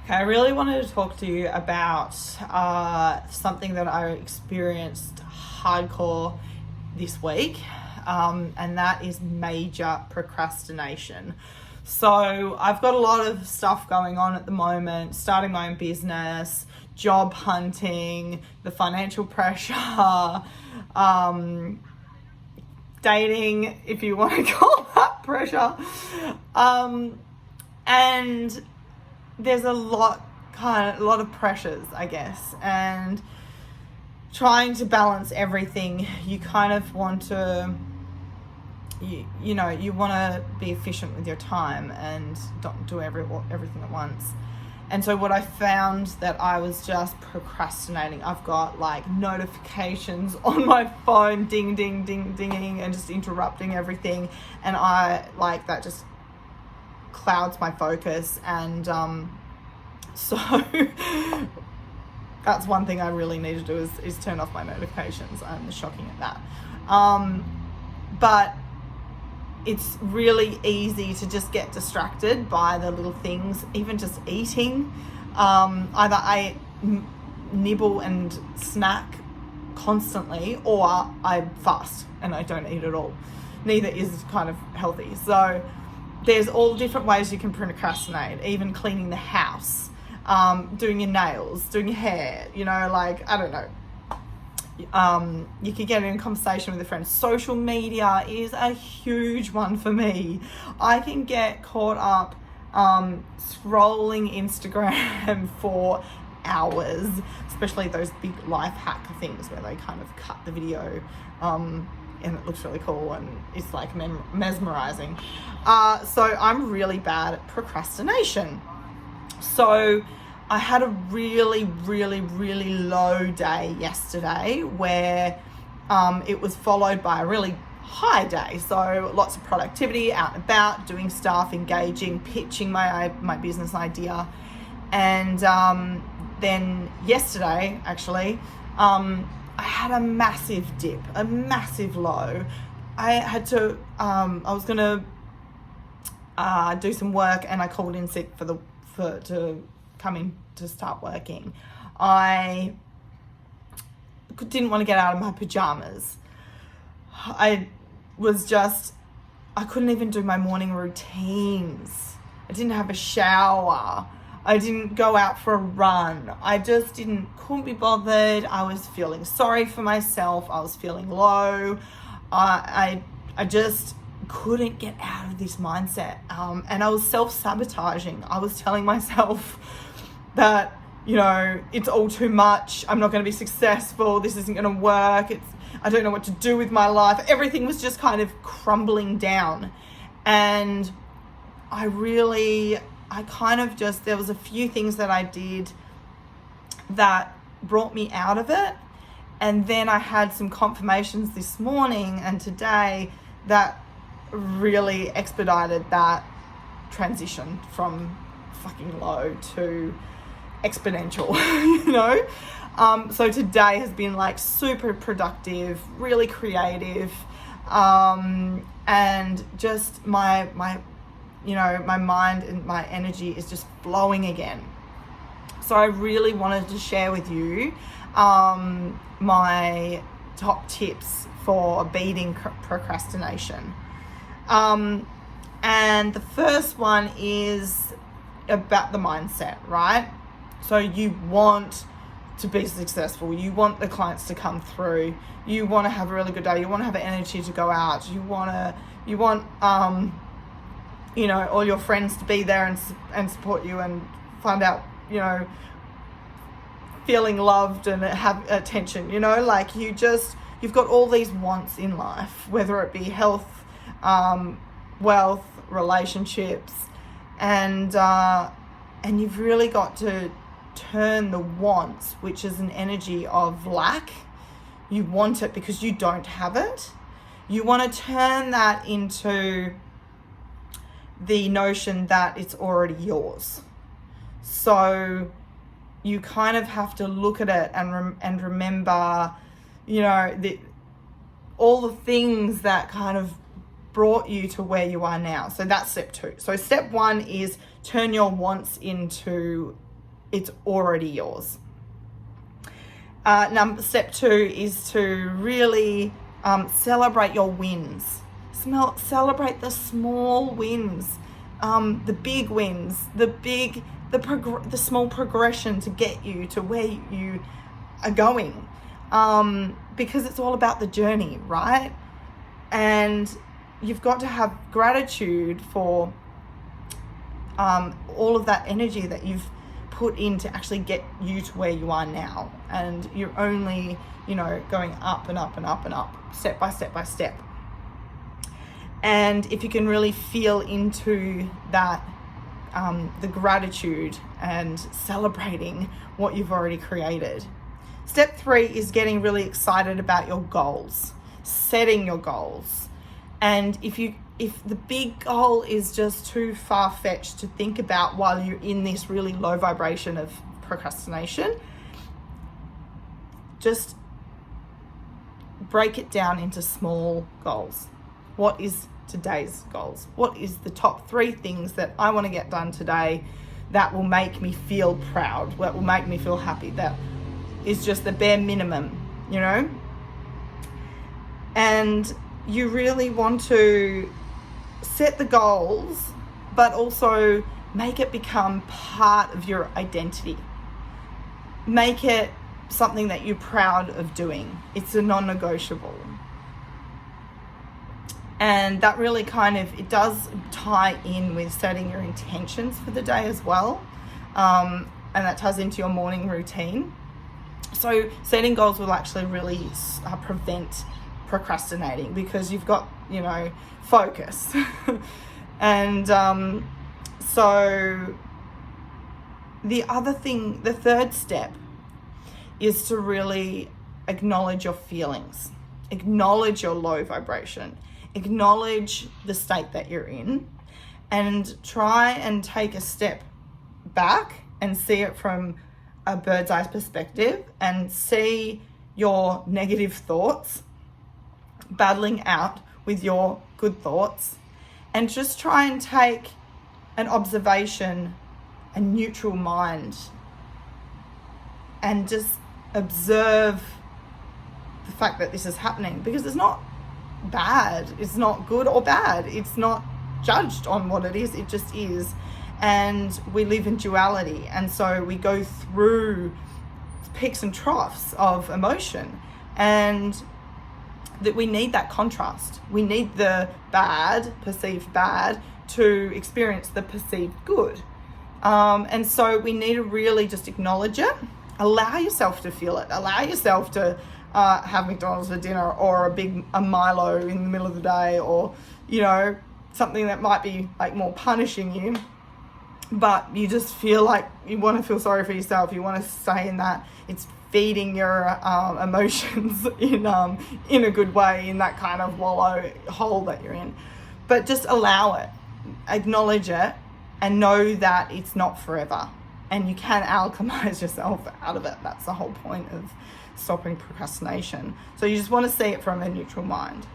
Okay, I really wanted to talk to you about something that I experienced hardcore this week, and that is major procrastination. So I've got a lot of stuff going on at the moment, starting my own business, job hunting, the financial pressure, dating, if you want to call that pressure, and there's a lot of pressures, I guess, and trying to balance everything. You kind of want to, you want to be efficient with your time and don't do everything at once. And so what I found that I was just procrastinating. I've got like notifications on my phone, ding, ding, ding, dinging, and just interrupting everything. And I like that just clouds my focus, and so that's one thing I really need to do is turn off my notifications. I'm shocking at that, but it's really easy to just get distracted by the little things, even just eating. Either I nibble and snack constantly, or I fast and I don't eat at all. Neither is kind of healthy. So there's all different ways you can procrastinate, even cleaning the house, doing your nails, doing your hair, I don't know. You could get in a conversation with a friend. Social media is a huge one for me. I can get caught up scrolling Instagram for hours, especially those big life hack things where they kind of cut the video and it looks really cool and it's like mesmerizing. So I'm really bad at procrastination. So I had a really, really, really low day yesterday where it was followed by a really high day. So lots of productivity, out and about, doing stuff, engaging, pitching my business idea. And then yesterday, actually, I had a massive dip, a massive low. I had to, I was going to do some work, and I called in sick to come in to start working. I didn't want to get out of my pajamas. I couldn't even do my morning routines. I didn't have a shower. I didn't go out for a run. I just couldn't be bothered. I was feeling sorry for myself. I was feeling low. I just couldn't get out of this mindset. And I was self-sabotaging. I was telling myself that, it's all too much. I'm not going to be successful. This isn't going to work. I don't know what to do with my life. Everything was just kind of crumbling down. And there was a few things that I did that brought me out of it. And then I had some confirmations this morning and today that really expedited that transition from fucking low to exponential, So today has been like super productive, really creative, and just my mind and my energy is just flowing again. So I really wanted to share with you my top tips for beating procrastination. And the first one is about the mindset, right? So you want to be successful. You want the clients to come through. You want to have a really good day. You want to have energy to go out. You want all your friends to be there and support you and find out, feeling loved and have attention, you've got all these wants in life, whether it be health, wealth, relationships, and you've really got to turn the wants, which is an energy of lack. You want it because you don't have it. You want to turn that into the notion that it's already yours. So you kind of have to look at it and remember, all the things that kind of brought you to where you are now. So that's step 2. So step 1 is turn your wants into It's already yours. Step 2 is to really celebrate your wins. Celebrate the small wins, the big wins, the small progression to get you to where you are going, because it's all about the journey, right? And you've got to have gratitude for all of that energy that you've put in to actually get you to where you are now. And you're only, going up and up and up and up, step by step by step. And if you can really feel into that, the gratitude and celebrating what you've already created. Step 3 is getting really excited about your goals, setting your goals. And if the big goal is just too far-fetched to think about while you're in this really low vibration of procrastination, just break it down into small goals. What is today's goals? What is the top 3 things that I want to get done today that will make me feel proud, that will make me feel happy, that is just the bare minimum, And you really want to set the goals, but also make it become part of your identity. Make it something that you're proud of doing. It's a non-negotiable. And that really it does tie in with setting your intentions for the day as well. And that ties into your morning routine. So setting goals will actually really prevent procrastinating, because you've got, focus. And so the third step is to really acknowledge your feelings, acknowledge your low vibration, acknowledge the state that you're in, and try and take a step back and see it from a bird's eye perspective, and see your negative thoughts battling out with your good thoughts, and just try and take an observation, a neutral mind, and just observe the fact that this is happening, because it's not bad, it's not good or bad, it's not judged on what it is, it just is. And we live in duality, and so we go through peaks and troughs of emotion, and that we need that contrast. We need the perceived bad, to experience the perceived good. And so we need to really just acknowledge it, allow yourself to feel it, allow yourself to have McDonald's for dinner, or a Milo in the middle of the day, or, something that might be more punishing you. But you just feel like you want to feel sorry for yourself. You want to stay in that. It's feeding your emotions in a good way, in that kind of wallow hole that you're in. But just allow it, acknowledge it, and know that it's not forever. And you can alchemize yourself out of it. That's the whole point of stopping procrastination. So you just want to see it from a neutral mind.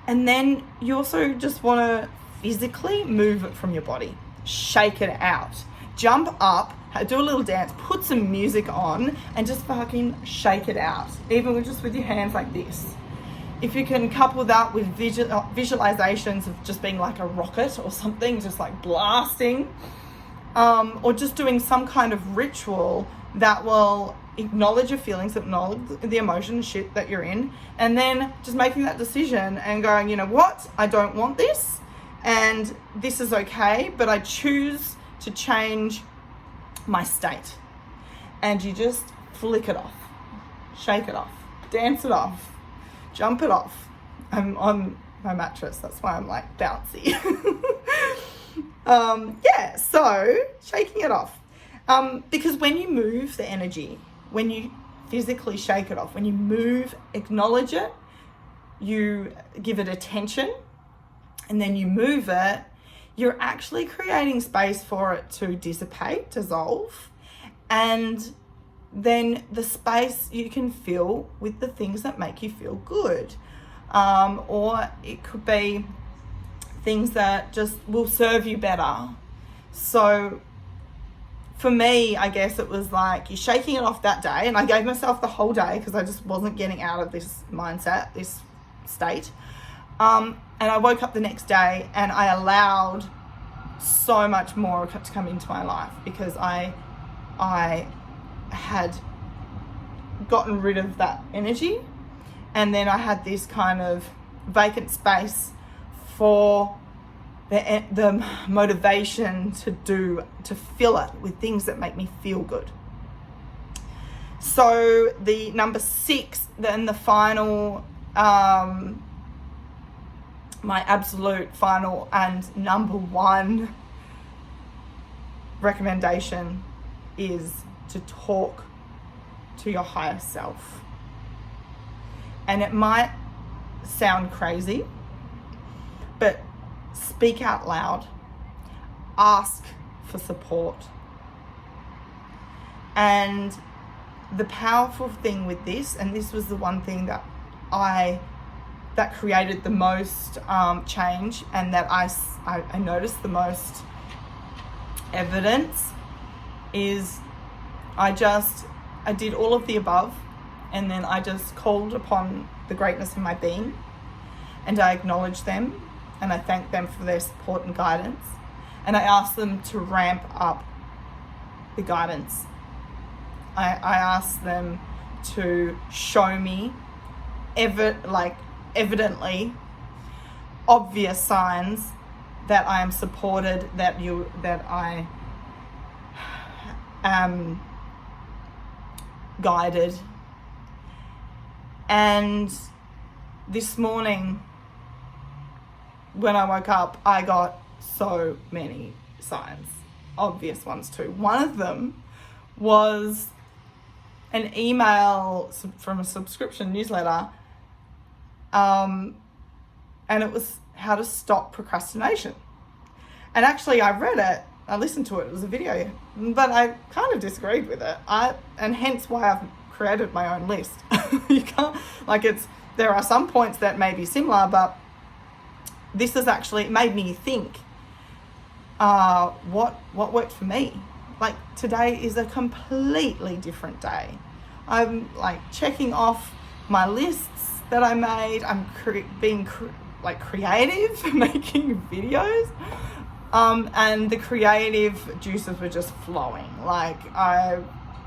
And then you also just want to physically move it from your body. Shake it out. Jump up, do a little dance, put some music on, and just fucking shake it out. Even just with your hands like this. If you can couple that with visualizations of just being like a rocket or something, just like blasting, or just doing some kind of ritual that will acknowledge your feelings, acknowledge the emotion shit that you're in, and then just making that decision and going, you know what, I don't want this, and this is okay, but I choose to change my state. And you just flick it off, shake it off, dance it off, jump it off. I'm on my mattress, that's why I'm like bouncy. So shaking it off. Because when you move the energy, when you physically shake it off, when you move, acknowledge it, you give it attention, and then you move it, you're actually creating space for it to dissipate, dissolve, and then the space you can fill with the things that make you feel good. Or it could be things that just will serve you better. So for me, I guess it was like you're shaking it off that day, and I gave myself the whole day because I just wasn't getting out of this mindset, this state. And I woke up the next day and I allowed so much more to come into my life because I had gotten rid of that energy, and then I had this kind of vacant space for the motivation to fill it with things that make me feel good. So the number 6, then the final, my absolute final and number 1 recommendation is to talk to your higher self. And it might sound crazy, but speak out loud, ask for support. And the powerful thing with this, and this was the one thing that created the most change, and that I noticed the most evidence, is I did all of the above, and then I just called upon the greatness of my being, and I acknowledged them, and I thanked them for their support and guidance, and I asked them to ramp up the guidance. I asked them to show me evidently obvious signs that I am supported, that I am guided. And this morning when I woke up, I got so many signs, obvious ones too. One of them was an email from a subscription newsletter, and it was how to stop procrastination. And actually I read it, I listened to it, it was a video, but I kind of disagreed with it. And hence why I've created my own list. You can't, there are some points that may be similar, but this is actually, it made me think, what worked for me. Like, today is a completely different day. I'm checking off my lists that I made. I'm being creative, making videos. And the creative juices were just flowing. I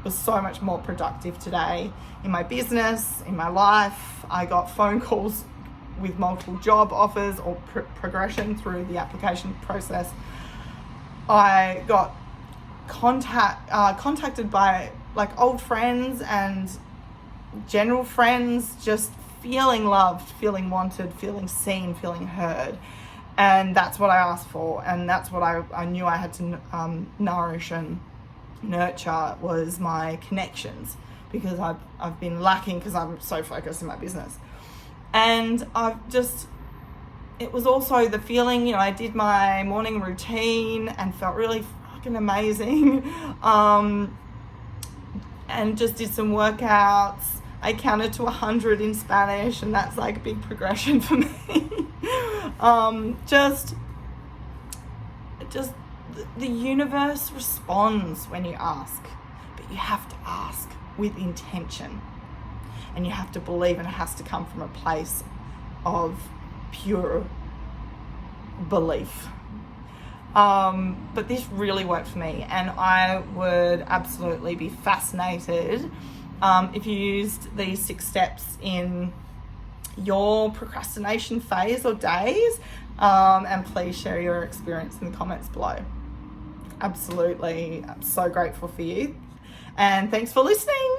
was so much more productive today in my business, in my life. I got phone calls with multiple job offers or progression through the application process. I got contacted by old friends and general friends, just feeling loved, feeling wanted, feeling seen, feeling heard. And that's what I asked for, and that's what I knew I had to nourish and nurture, was my connections, because I've been lacking because I'm so focused in my business. And it was also the feeling, I did my morning routine and felt really fucking amazing, and just did some workouts. I counted to 100 in Spanish, and that's a big progression for me. Just the universe responds when you ask, but you have to ask with intention, and you have to believe, and it has to come from a place of pure belief. But this really worked for me, and I would absolutely be fascinated if you used these 6 steps in your procrastination phase or days, and please share your experience in the comments below. Absolutely, I'm so grateful for you, and thanks for listening.